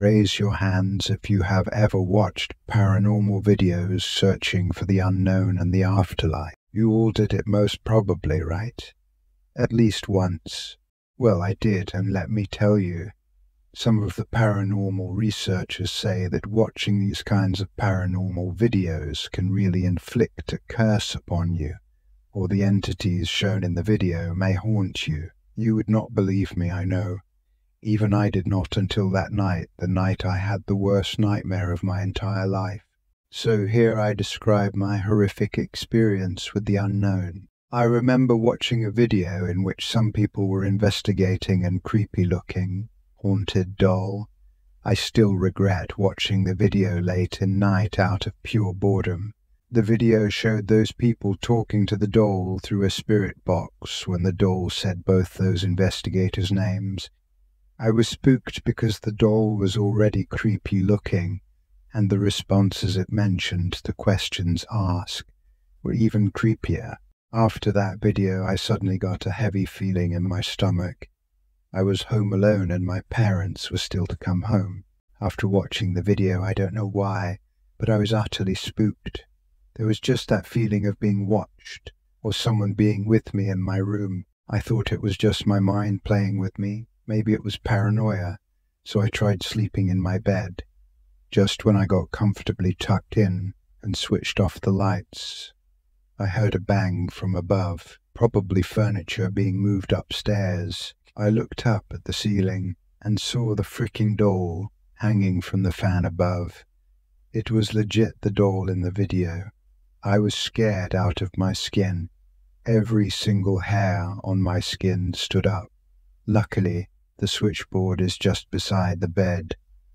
Raise your hands if you have ever watched paranormal videos searching for the unknown and the afterlife. You all did it most probably, right? At least once. Well, I did, and let me tell you, some of the paranormal researchers say that watching these kinds of paranormal videos can really inflict a curse upon you, or the entities shown in the video may haunt you. You would not believe me, I know. Even I did not until that night, the night I had the worst nightmare of my entire life. So here I describe my horrific experience with the unknown. I remember watching a video in which some people were investigating a creepy-looking, haunted doll. I still regret watching the video late in night out of pure boredom. The video showed those people talking to the doll through a spirit box when the doll said both those investigators' names. I was spooked because the doll was already creepy looking, and the responses it mentioned, the questions asked, were even creepier. After that video, I suddenly got a heavy feeling in my stomach. I was home alone and my parents were still to come home. After watching the video, I don't know why, but I was utterly spooked. There was just that feeling of being watched, or someone being with me in my room. I thought it was just my mind playing with me. Maybe it was paranoia, so I tried sleeping in my bed. Just when I got comfortably tucked in and switched off the lights, I heard a bang from above, probably furniture being moved upstairs. I looked up at the ceiling and saw the freaking doll hanging from the fan above. It was legit the doll in the video. I was scared out of my skin. Every single hair on my skin stood up. Luckily, the switchboard is just beside the bed,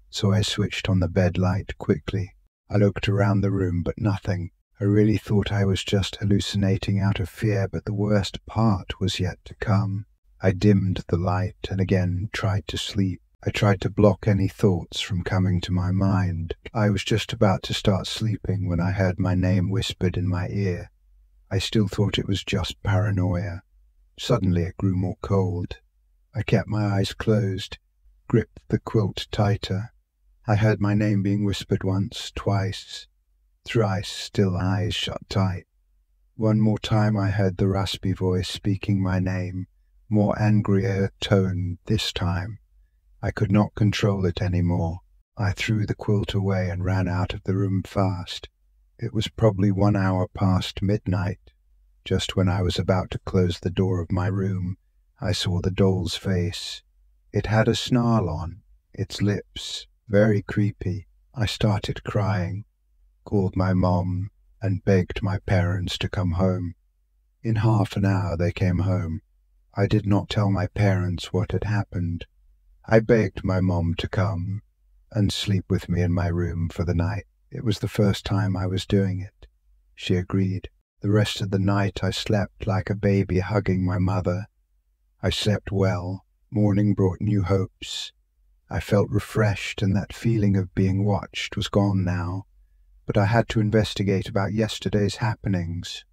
so I switched on the bed light quickly. I looked around the room, but nothing. I really thought I was just hallucinating out of fear, but the worst part was yet to come. I dimmed the light and again tried to sleep. I tried to block any thoughts from coming to my mind. I was just about to start sleeping when I heard my name whispered in my ear. I still thought it was just paranoia. Suddenly it grew more cold. I kept my eyes closed, gripped the quilt tighter. I heard my name being whispered once, twice, thrice, still eyes shut tight. One more time I heard the raspy voice speaking my name, more angrier tone this time. I could not control it anymore. I threw the quilt away and ran out of the room fast. It was probably 1 hour past midnight. Just when I was about to close the door of my room, I saw the doll's face. It had a snarl on its lips, very creepy. I started crying, called my mom, and begged my parents to come home. In half an hour they came home. I did not tell my parents what had happened. I begged my mom to come and sleep with me in my room for the night. It was the first time I was doing it. She agreed. The rest of the night I slept like a baby hugging my mother. I slept well. Morning brought new hopes. I felt refreshed, and that feeling of being watched was gone now. But I had to investigate about yesterday's happenings.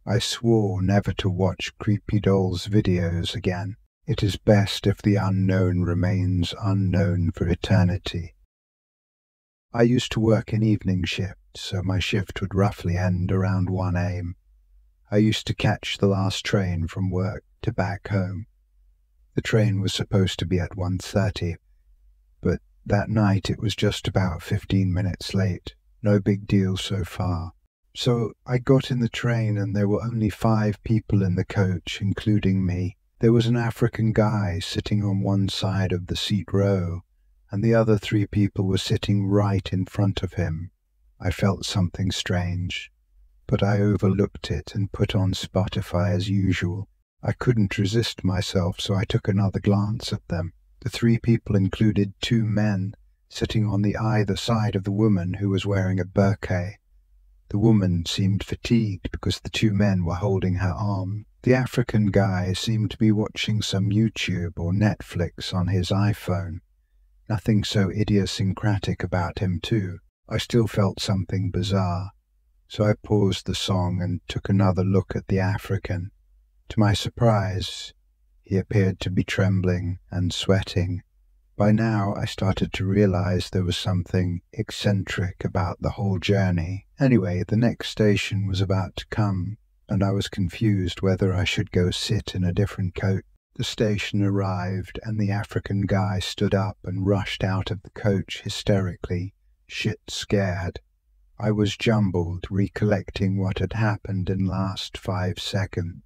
I swore never to watch creepy dolls videos again. It is best if the unknown remains unknown for eternity. I used to work in evening shifts, so my shift would roughly end around 1 a.m. I used to catch the last train from work to back home. The train was supposed to be at 1:30, but that night it was just about 15 minutes late. No big deal so far. So I got in the train and there were only 5 people in the coach, including me. There was an African guy sitting on one side of the seat row, and the other 3 people were sitting right in front of him. I felt something strange, but I overlooked it and put on Spotify as usual. I couldn't resist myself, so I took another glance at them. The 3 people included 2 men sitting on the either side of the woman who was wearing a burqa. The woman seemed fatigued because the 2 men were holding her arm. The African guy seemed to be watching some YouTube or Netflix on his iPhone. Nothing so idiosyncratic about him too. I still felt something bizarre, so I paused the song and took another look at the African. To my surprise, he appeared to be trembling and sweating. By now, I started to realize there was something eccentric about the whole journey. Anyway, the next station was about to come, and I was confused whether I should go sit in a different coach. The station arrived, and the African guy stood up and rushed out of the coach hysterically, shit scared. I was jumbled, recollecting what had happened in the last 5 seconds.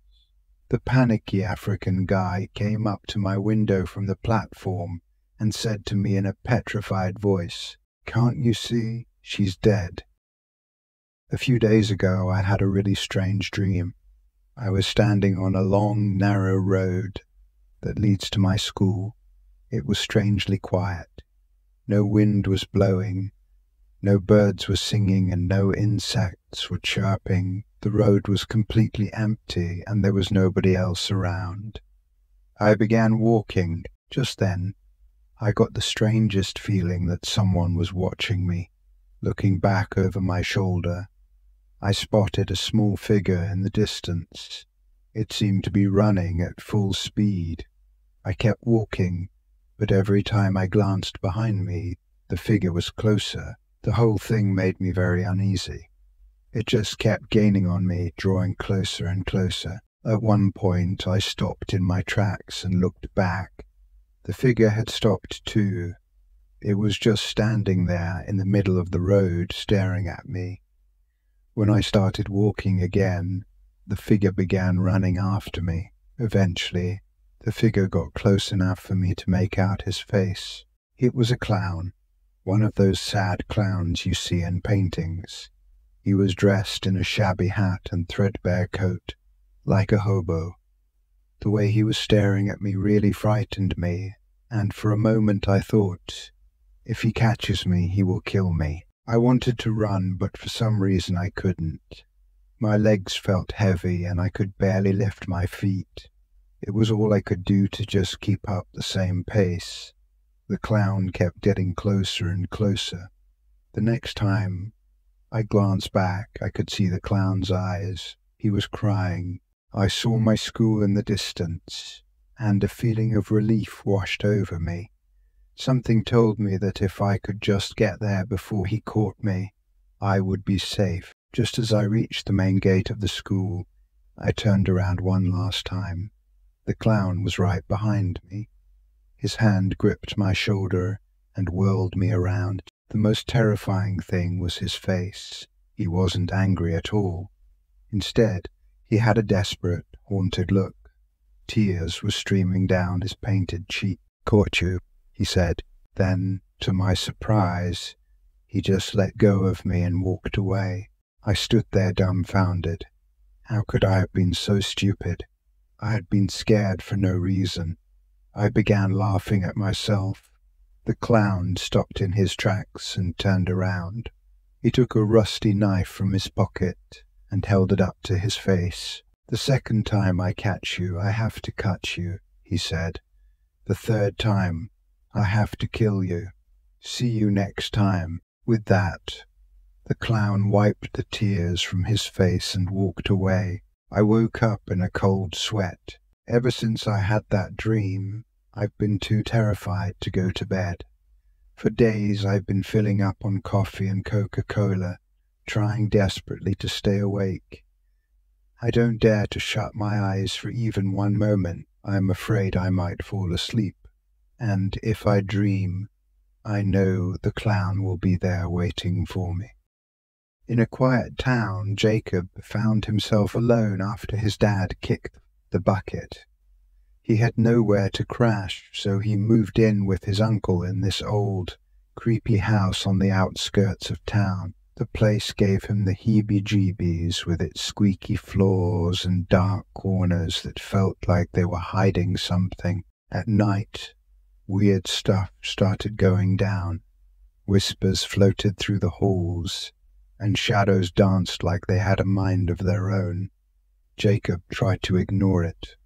The panicky African guy came up to my window from the platform and said to me in a petrified voice, "Can't you see? She's dead." A few days ago, I had a really strange dream. I was standing on a long, narrow road that leads to my school. It was strangely quiet. No wind was blowing, no birds were singing, and no insects were chirping. The road was completely empty, and there was nobody else around. I began walking. Just then, I got the strangest feeling that someone was watching me. Looking back over my shoulder, I spotted a small figure in the distance. It seemed to be running at full speed. I kept walking, but every time I glanced behind me, the figure was closer. The whole thing made me very uneasy. It just kept gaining on me, drawing closer and closer. At one point, I stopped in my tracks and looked back. The figure had stopped too. It was just standing there in the middle of the road, staring at me. When I started walking again, the figure began running after me. Eventually, the figure got close enough for me to make out his face. It was a clown, one of those sad clowns you see in paintings. He was dressed in a shabby hat and threadbare coat, like a hobo. The way he was staring at me really frightened me, and for a moment I thought, if he catches me, he will kill me. I wanted to run, but for some reason I couldn't. My legs felt heavy, and I could barely lift my feet. It was all I could do to just keep up the same pace. The clown kept getting closer and closer. The next time I glanced back, I could see the clown's eyes. He was crying. I saw my school in the distance, and a feeling of relief washed over me. Something told me that if I could just get there before he caught me, I would be safe. Just as I reached the main gate of the school, I turned around one last time. The clown was right behind me. His hand gripped my shoulder and whirled me around. The most terrifying thing was his face. He wasn't angry at all. Instead, he had a desperate, haunted look. Tears were streaming down his painted cheek. "Caught you," he said. Then, to my surprise, he just let go of me and walked away. I stood there dumbfounded. How could I have been so stupid? I had been scared for no reason. I began laughing at myself. The clown stopped in his tracks and turned around. He took a rusty knife from his pocket and held it up to his face. "The second time I catch you, I have to cut you," he said. "The third time, I have to kill you. See you next time." With that, the clown wiped the tears from his face and walked away. I woke up in a cold sweat. Ever since I had that dream, I've been too terrified to go to bed. For days I've been filling up on coffee and Coca-Cola, trying desperately to stay awake. I don't dare to shut my eyes for even one moment. I'm afraid I might fall asleep. And if I dream, I know the clown will be there waiting for me. In a quiet town, Jacob found himself alone after his dad kicked the bucket. He had nowhere to crash, so he moved in with his uncle in this old, creepy house on the outskirts of town. The place gave him the heebie-jeebies with its squeaky floors and dark corners that felt like they were hiding something. At night, weird stuff started going down. Whispers floated through the halls, and shadows danced like they had a mind of their own. Jacob tried to ignore it,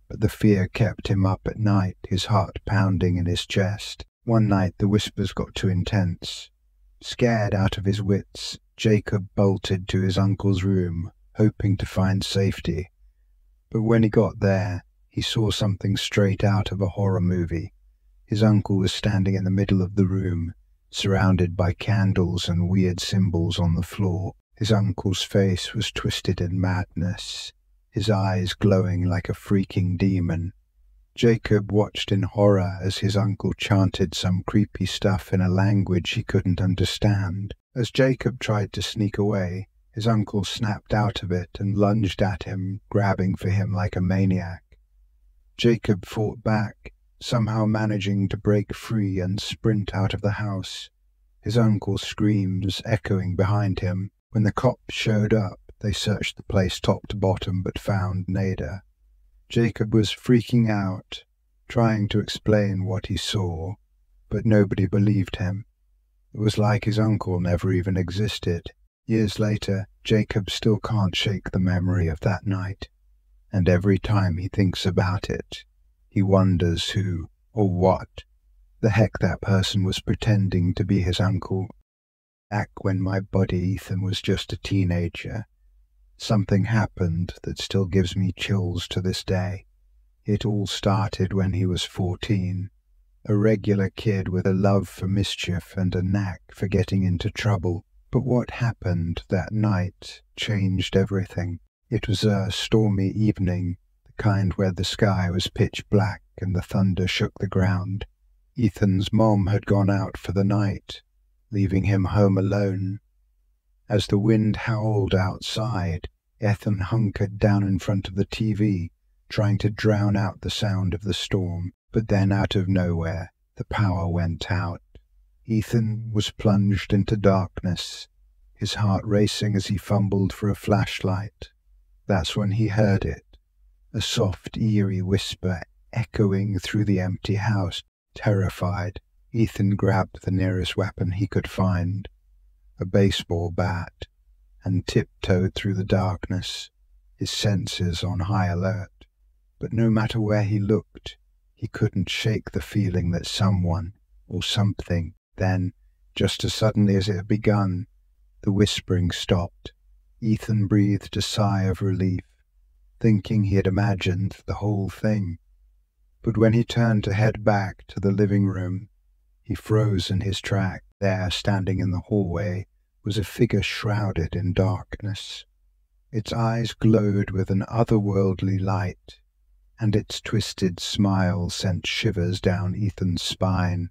but the fear kept him up at night, his heart pounding in his chest. One night the whispers got too intense. Scared out of his wits, Jacob bolted to his uncle's room, hoping to find safety. But when he got there, he saw something straight out of a horror movie. His uncle was standing in the middle of the room, surrounded by candles and weird symbols on the floor. His uncle's face was twisted in madness, his eyes glowing like a freaking demon. Jacob watched in horror as his uncle chanted some creepy stuff in a language he couldn't understand. As Jacob tried to sneak away, his uncle snapped out of it and lunged at him, grabbing for him like a maniac. Jacob fought back, somehow managing to break free and sprint out of the house, his uncle's screams echoing behind him. When the cops showed up, they searched the place top to bottom but found Nada. Jacob was freaking out, trying to explain what he saw, but nobody believed him. It was like his uncle never even existed. Years later, Jacob still can't shake the memory of that night, and every time he thinks about it, he wonders who, or what, the heck that person was pretending to be his uncle. Back when my buddy Ethan was just a teenager, something happened that still gives me chills to this day. It all started when he was 14, a regular kid with a love for mischief and a knack for getting into trouble. But what happened that night changed everything. It was a stormy evening, the kind where the sky was pitch black and the thunder shook the ground. Ethan's mom had gone out for the night, leaving him home alone. As the wind howled outside, Ethan hunkered down in front of the TV, trying to drown out the sound of the storm. But then, out of nowhere, the power went out. Ethan was plunged into darkness, his heart racing as he fumbled for a flashlight. That's when he heard it, a soft, eerie whisper echoing through the empty house. Terrified, Ethan grabbed the nearest weapon he could find, a baseball bat, and tiptoed through the darkness, his senses on high alert. But no matter where he looked, he couldn't shake the feeling that someone, or something. Then, just as suddenly as it had begun, the whispering stopped. Ethan breathed a sigh of relief, thinking he had imagined the whole thing. But when he turned to head back to the living room, he froze in his track. There, standing in the hallway, was a figure shrouded in darkness. Its eyes glowed with an otherworldly light, and its twisted smile sent shivers down Ethan's spine.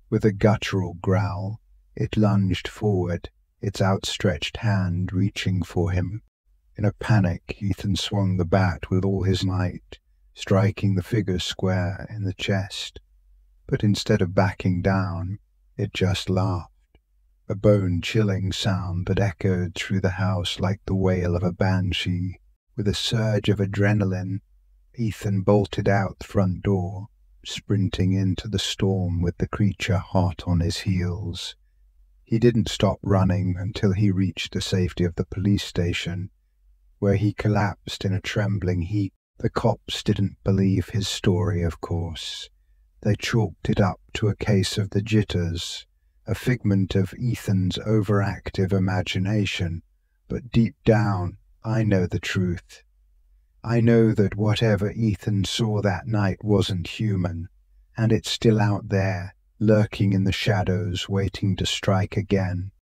With a guttural growl, it lunged forward, its outstretched hand reaching for him. In a panic, Ethan swung the bat with all his might, striking the figure square in the chest. But instead of backing down, it just laughed, a bone-chilling sound that echoed through the house like the wail of a banshee. With a surge of adrenaline, Ethan bolted out the front door, sprinting into the storm with the creature hot on his heels. He didn't stop running until he reached the safety of the police station, where he collapsed in a trembling heap. The cops didn't believe his story, of course. They chalked it up to a case of the jitters, a figment of Ethan's overactive imagination. But deep down, I know the truth. I know that whatever Ethan saw that night wasn't human, and it's still out there, lurking in the shadows, waiting to strike again.